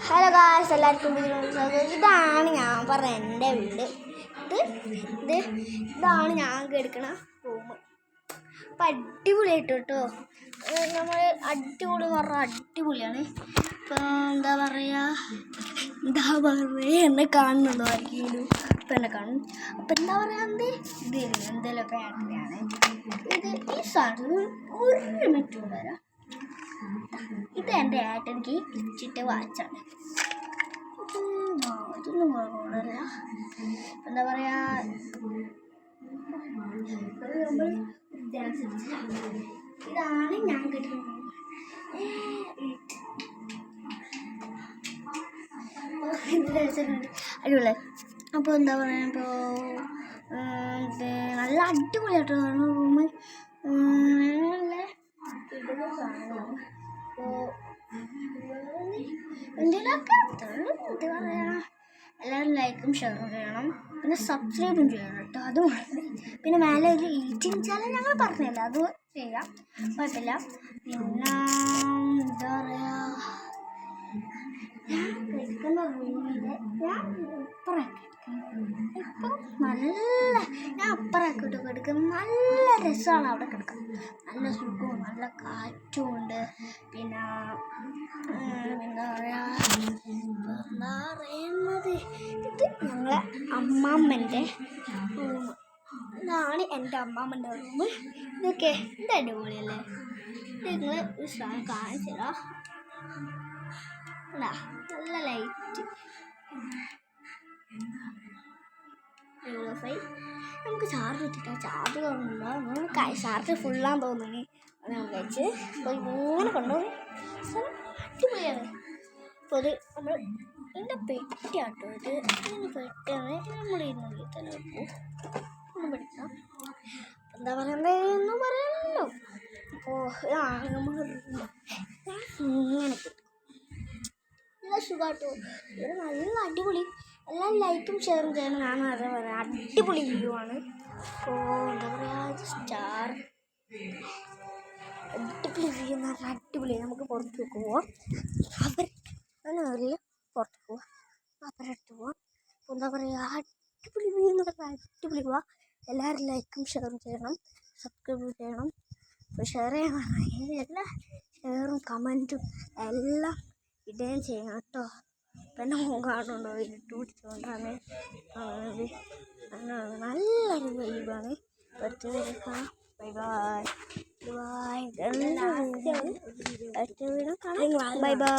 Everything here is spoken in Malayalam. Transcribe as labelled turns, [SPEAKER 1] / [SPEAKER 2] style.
[SPEAKER 1] ഹലോ ഗായ്സ്, എല്ലാവർക്കും ഇതാണ് ഞാൻ പറഞ്ഞ എൻ്റെ വീട്. ഇതാണ് ഞാൻ കിടക്കണ റൂം. അപ്പം അടിപൊളിയായിട്ട് കേട്ടോ. നമ്മൾ അടിപൊളി എന്ന് പറഞ്ഞാൽ അടിപൊളിയാണ്. ഇപ്പം എന്താ പറയുക എന്നെ കാണുന്നുണ്ടോ ആർക്കെങ്കിലും? ഇപ്പം എന്നെ കാണും. അപ്പം എന്താ പറയുക, എന്തെങ്കിലും ഫാക്ടറിയാണ് ഇത്. ഈ സാധനം ഒരു മിനിറ്റ് കൊണ്ടുവരാം. ഇത് എൻ്റെ ഏട്ടനിക്ക് ഇച്ചിട്ട് വാച്ചാണ്. ഇതൊന്നും കുഴപ്പമില്ല. എന്താ പറയുക, ഇതാണ് ഞാൻ കിട്ടുന്നത്. അടിപൊളി. അപ്പോൾ എന്താ പറയുക, ഇപ്പോൾ നല്ല അടിപൊളിയായിട്ട് റൂമ്. എന്തെങ്കിലുമൊക്കെ എന്താ പറയുക, എല്ലാവരും ലൈക്കും ഷെയറും ചെയ്യണം, പിന്നെ സബ്സ്ക്രൈബും ചെയ്യണം കേട്ടോ. അത് മതി. പിന്നെ മേലെ ഒരു ഈറ്റിംഗ് ചാനൽ ഞങ്ങൾ പറഞ്ഞില്ല, അത് ചെയ്യാം, കുഴപ്പമില്ല. പിന്നെ എന്താ പറയുക, ഞാൻ കഴിക്കുന്ന റൂമിൽ ഞാൻ ഇപ്പം ഞാൻ അപ്പുറമാക്കിട്ട് കിടക്കും. നല്ല രസമാണ് അവിടെ കിടക്കാൻ. നല്ല സുഖവും നല്ല കാറ്റും ഉണ്ട്. പിന്നെ എന്താ പറയുന്നത്, ഇത് ഞങ്ങളെ അമ്മാമ്മൻ്റെ റൂം. ഇതാണ് എൻ്റെ അമ്മാമ്മൻ്റെ റൂം. ഇതൊക്കെ ഇത് അടിപൊളിയല്ലേ? ഇത് നിങ്ങൾ ഒരു സാധനം കാണിച്ചു തരാം. നല്ല ലൈറ്റ്, നമുക്ക് ചാർജ് ഇട്ടിട്ടാ. ചാർജ് കുറവുണ്ടോ, ചാർജ് ഫുള്ളാന്ന് തോന്നുന്നു. അങ്ങനെ കഴിച്ച് പോയി ഇങ്ങനെ കൊണ്ടുപോയി അടിപൊളിയാണ്. അപ്പോൾ അത് നമ്മൾ ഇതിൻ്റെ പെട്ടിയാട്ടോ. ഇതിൻ്റെ പെട്ടിയാണ് നമ്മൾ ഇതിനുള്ളിൽ തന്നെ വെക്കും. ഒന്നും പഠിക്കാം. എന്താ പറയണ്ടതെന്ന് പറയാമല്ലോ. അപ്പോൾ നമ്മൾ ഇങ്ങനെ കിട്ടും. നല്ല സുഖമാട്ടോ. ഇത് നല്ല അടിപൊളി. എല്ലാം ലൈക്കും ഷെയറും ചെയ്യണം. ഞാൻ അതേ പറയാം, അടിപൊളി വ്യൂ ആണ്. അപ്പോൾ എന്താ പറയുക, സ്റ്റാർ അടിപൊളി വ്യൂ എന്ന് പറഞ്ഞാൽ അടിപൊളി. നമുക്ക് പുറത്തേക്ക് പോവാം. അവരിൽ പുറത്തേക്ക് പോവാം, അവരടുത്ത് പോവാം. അപ്പോൾ എന്താ പറയുക, അടിപൊളി വ്യൂ എന്ന് പറഞ്ഞാൽ അടിപൊളി പോവാം. എല്ലാവരും ലൈക്കും ഷെയറും ചെയ്യണം, സബ്സ്ക്രൈബ് ചെയ്യണം. അപ്പോൾ ഷെയർ ചെയ്യാൻ പറഞ്ഞാൽ എല്ലാ ഷെയറും കമൻറ്റും എല്ലാം ഇടുകയും ചെയ്യണം കേട്ടോ. പിന്നെ കാണുന്നുണ്ടോ, ഇരുട്ട് പിടിച്ചുകൊണ്ടാണ്. നല്ലൊരു വൈബാണ്. അടുത്ത വീഡിയോ ബൈ ബൈ ബൈ. അടുത്ത വീഡിയോ കാണാം. Bye bye.